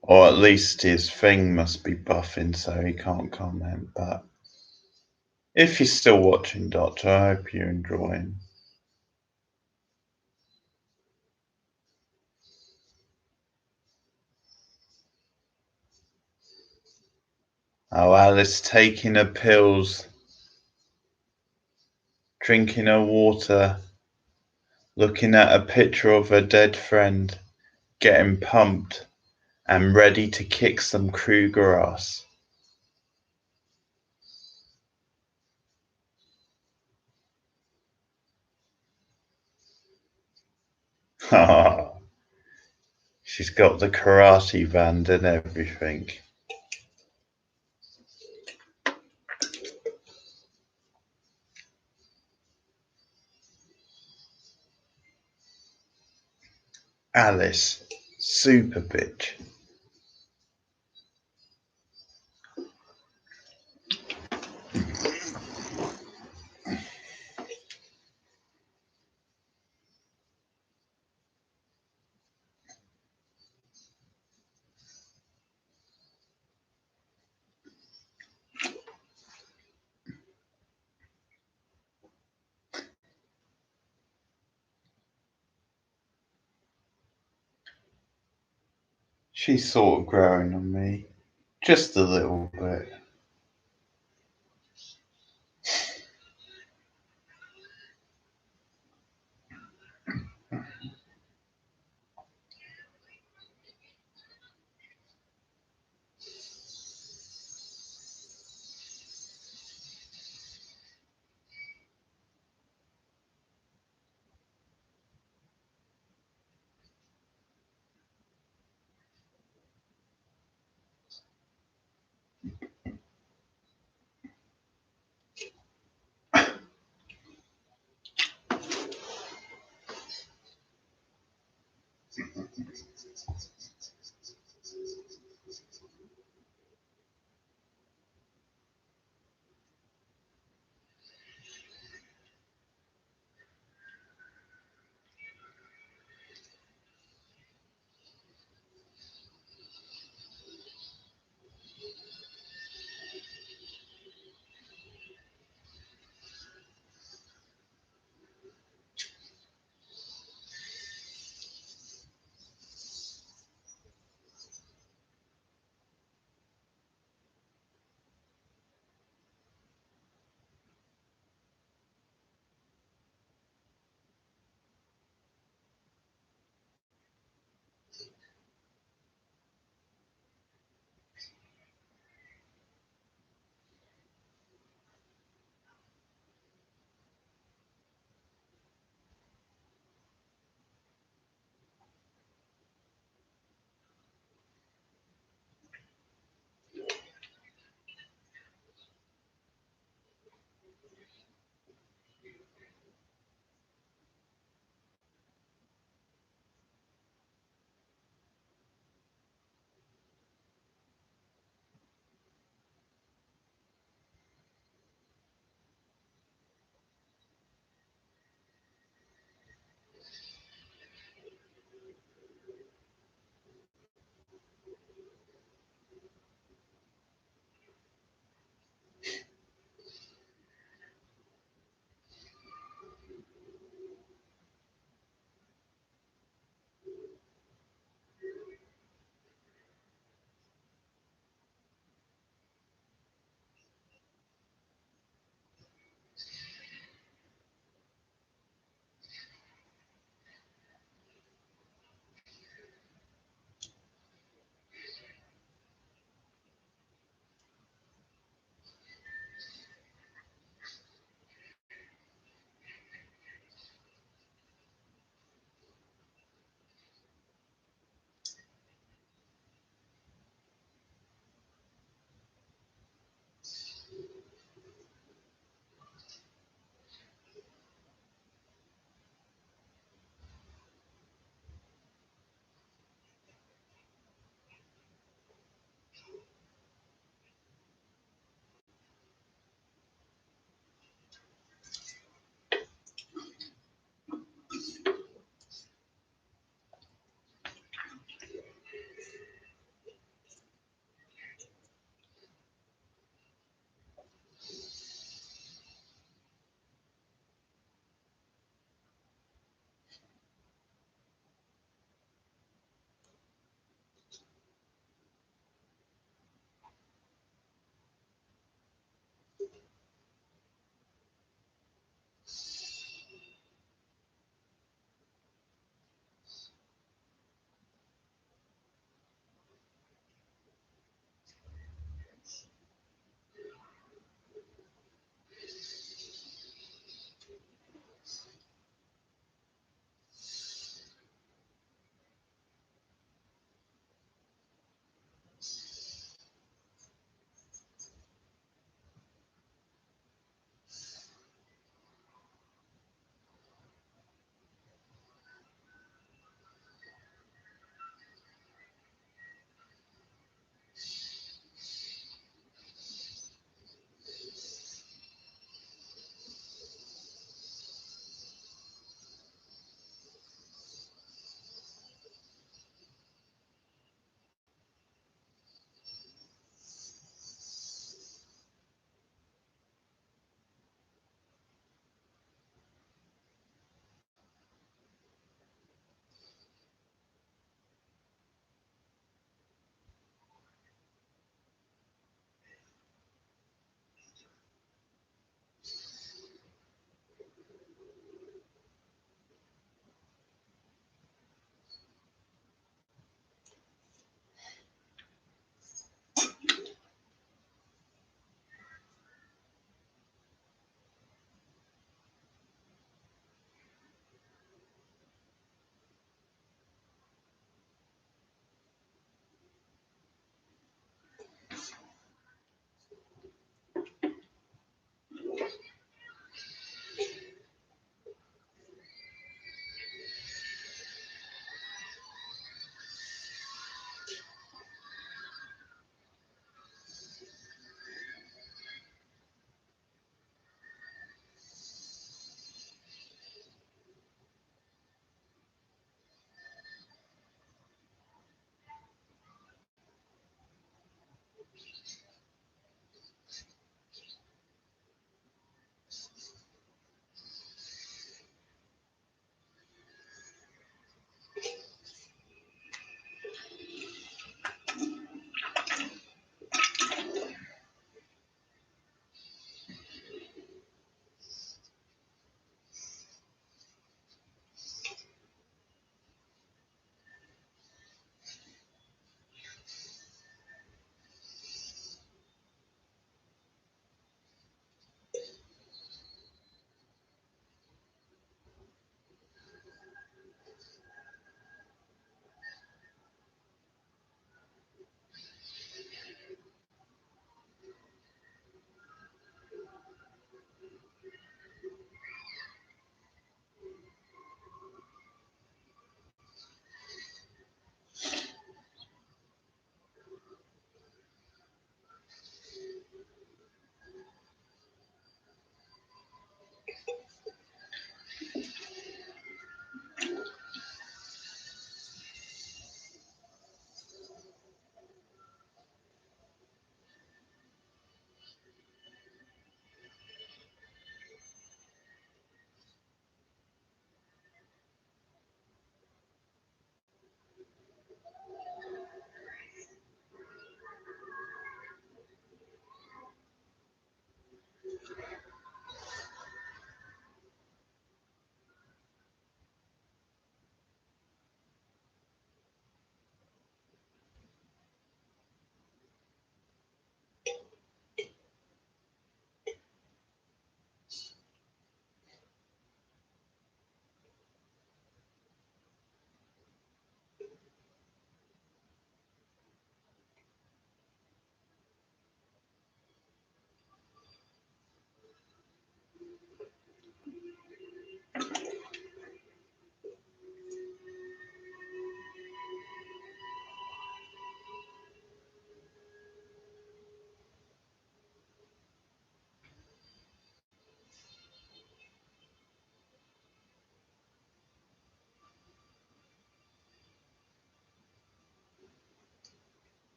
Or at least his thing must be buffing so he can't comment, but if you're still watching Doctor, I hope you're enjoying. Oh, Alice taking her pills, drinking her water, looking at a picture of her dead friend, getting pumped and ready to kick some Kruger ass. She's got the karate band and everything. Alice, super bitch. She's sort of growing on me. Just a little bit.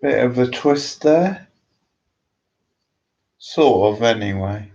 Bit of a twist there. Sort of, anyway.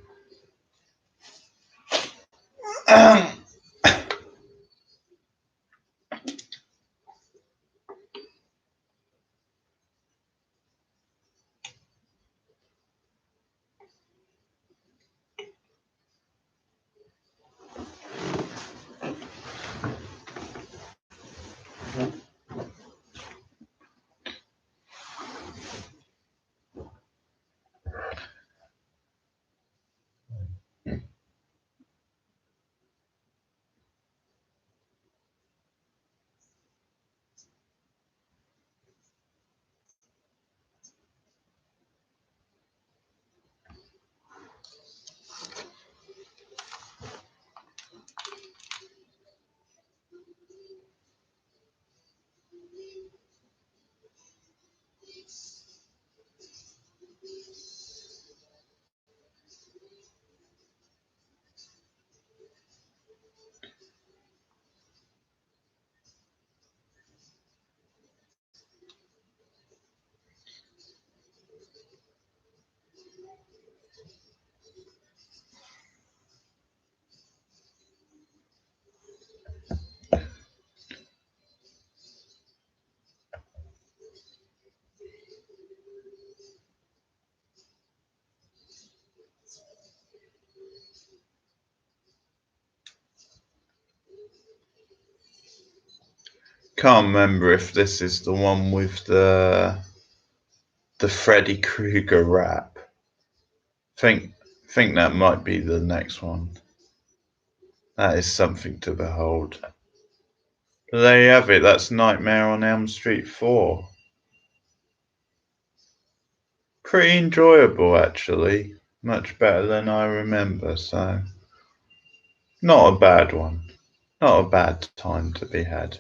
Can't remember if this is the one with the Freddy Krueger rap. Think that might be the next one. That is something to behold. But there you have it. That's Nightmare on Elm Street 4. Pretty enjoyable, actually. Much better than I remember. So, not a bad one. Not a bad time to be had.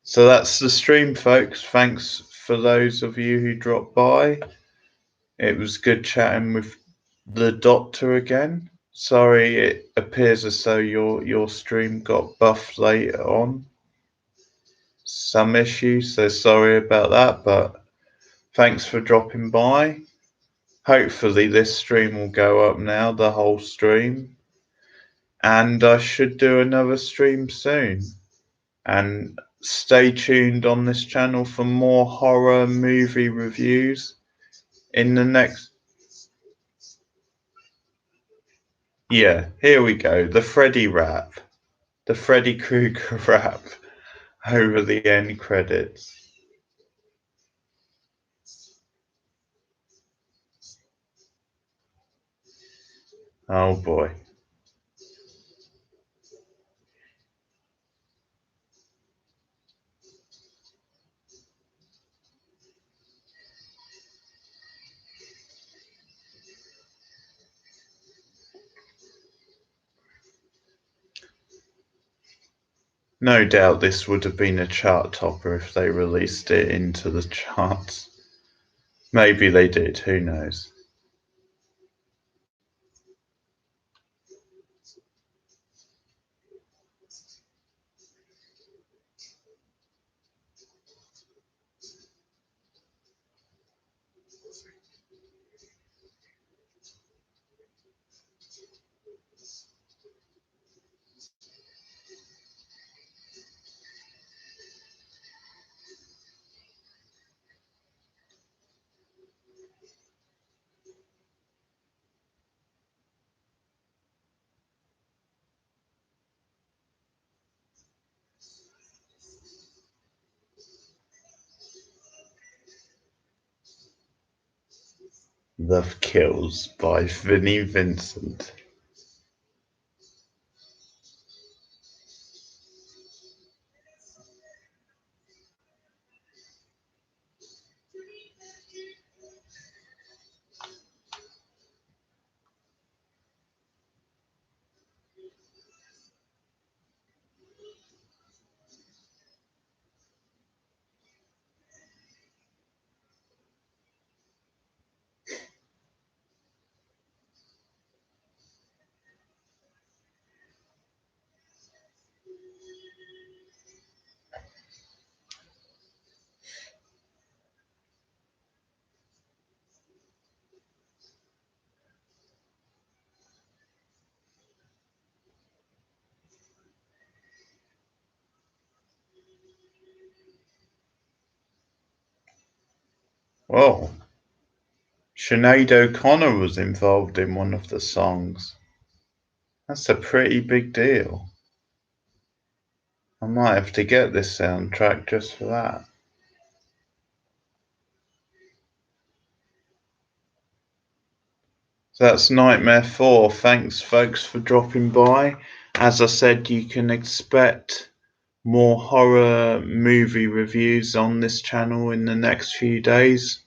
So that's the stream, folks. Thanks for those of you who dropped by. It was good chatting with the Doctor again. Sorry, it appears as though your stream got buffed later on. Some issues, so sorry about that, but thanks for dropping by. Hopefully this stream will go up now, the whole stream. and I should do another stream soon. And stay tuned on this channel for more horror movie reviews in the next. Yeah, here we go. The Freddy rap. The Freddy Krueger rap over the end credits. Oh boy. No doubt this would have been a chart topper if they released it into the charts. Maybe they did, who knows? The Kills by Vinnie Vincent. Whoa. Sinead O'Connor was involved in one of the songs. That's a pretty big deal. I might have to get this soundtrack just for that. So that's Nightmare 4. Thanks, folks, for dropping by. As I said, you can expect more horror movie reviews on this channel in the next few days.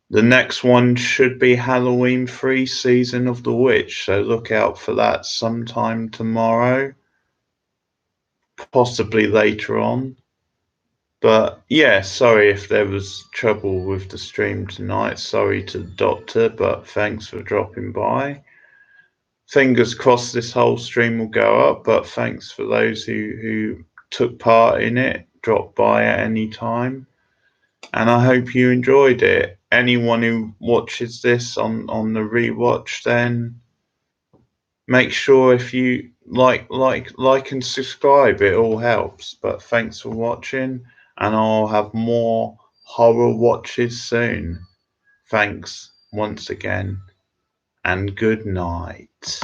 The next one should be Halloween 3 Season of the Witch, so look out for that sometime tomorrow, possibly later on. But yeah, sorry if there was trouble with the stream tonight. Sorry to the doctor, but thanks for dropping by. Fingers crossed this whole stream will go up, but thanks for those who took part in it, dropped by at any time. And I hope you enjoyed it. Anyone who watches this on the rewatch, then make sure if you like and subscribe, it all helps. But thanks for watching, and I'll have more horror watches soon. Thanks once again, and good night.